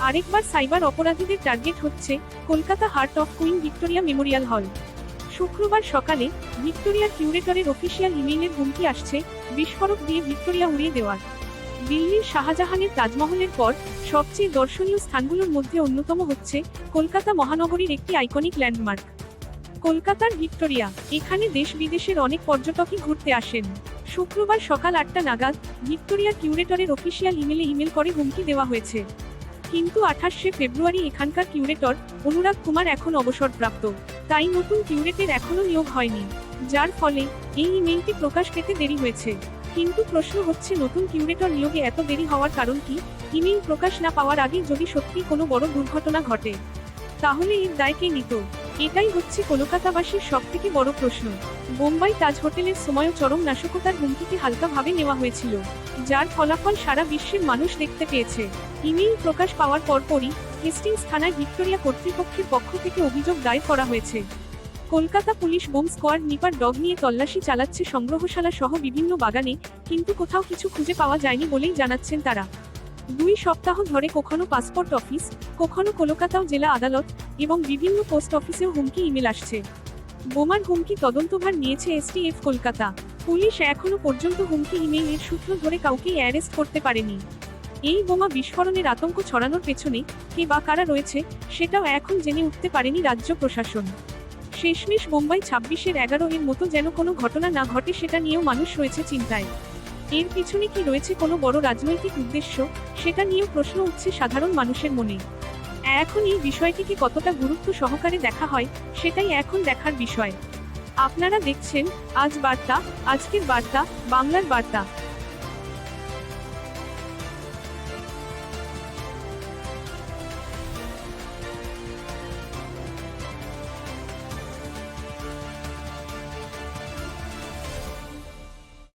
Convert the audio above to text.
আরেকবার সাইবার অপরাধীদের টার্গেট হচ্ছে Kolkata heart of queen Victoria Memorial হল। শুক্রবার সকালে ভিক্টোরিয়ার কিউরেটরের অফিসিয়াল ইমেইলের হুমকি আসছে বিস্ফোরক দিয়ে ভিক্টোরিয়া উড়িয়ে দেওয়ার। দিল্লির শাহজাহানের তাজমহলের পর সবচেয়ে দর্শনীয় স্থানগুলোর মধ্যে অন্যতম হচ্ছে কলকাতা মহানগরীর একটি আইকনিক ল্যান্ডমার্ক কলকাতার ভিক্টোরিয়া। এখানে দেশ বিদেশের অনেক পর্যটকই ঘুরতে আসেন। শুক্রবার সকাল 8টা নাগাদ ভিক্টোরিয়ার কিউরেটরের অফিসিয়াল ইমেল করে হুমকি দেওয়া হয়েছে। কিন্তু 28শে ফেব্রুয়ারি এখানকার কিউরেটর অনুরাগ কুমার এখন অবসরপ্রাপ্ত, তাই নতুন কিউরেটর এখনো নিয়োগ হয়নি, যার ফলে এই ইমেইলটি প্রকাশ পেতে দেরি হয়েছে। কিন্তু প্রশ্ন হচ্ছে, নতুন কিউরেটর নিয়োগে এত দেরি হওয়ার কারণ কি? ইমেইল প্রকাশ না পাওয়ার আগে যদি সত্যি কোনো বড় দুর্ঘটনা ঘটে, তাহলে এর দায় কে নিত? এটাই হচ্ছে কলকাতাবাসীর সবথেকে বড় প্রশ্ন। বোম্বাই তাজ হোটেলের সময়ও চরম নাশকতার হুমকিকে হালকাভাবে নেওয়া হয়েছিল, যার ফলাফল সারা বিশ্বের মানুষ দেখতে পেয়েছে। ইমেইল প্রকাশ পাওয়ার পরপরই হেস্টিংস থানায় ভিক্টোরিয়া কর্তৃপক্ষের পক্ষ থেকে অভিযোগ দায়ের করা হয়েছে। Kolkata police bomb squad Nipper dog নিয়ে তল্লাশি চালাচ্ছে সংগ্রহশালা সহ বিভিন্ন বাগানে, কিন্তু কোথাও কিছু খুঁজে পাওয়া যায়নি বলেই জানাচ্ছেন তারা। 2 সপ্তাহ ধরে কখনো পাসপোর্ট অফিস, কখনো কলকাতা জেলা আদালত এবং বিভিন্ন পোস্ট অফিসেও হুমকি ইমেল আসছে। বোমার হুমকি তদন্তভার নিয়েছে এসটিএফ কলকাতা। পুলিশ এখনো পর্যন্ত হুমকি ইমেইলের সূত্র ধরে কাউকেই অ্যারেস্ট করতে পারেনি। এই বোমা বিস্ফোরণের আতঙ্ক ছড়ানোর পেছনে কে বা কারা রয়েছে, সেটাও এখন জেনে উঠতে পারেনি রাজ্য প্রশাসন। শেষমেশ বোম্বাই 26-এর 11 মতো যেন কোনো ঘটনা না ঘটে, সেটা নিয়েও মানুষ রয়েছে চিন্তায়। এর পিছনে কি রয়েছে কোনো বড় রাজনৈতিক উদ্দেশ্য, সেটা নিয়েও প্রশ্ন উঠছে সাধারণ মানুষের মনে। এখন এই বিষয়টিকে কতটা গুরুত্ব সহকারে দেখা হয়, সেটাই এখন দেখার বিষয়। আপনারা দেখছেন আজ বার্তা, আজকের বার্তা, বাংলার বার্তা।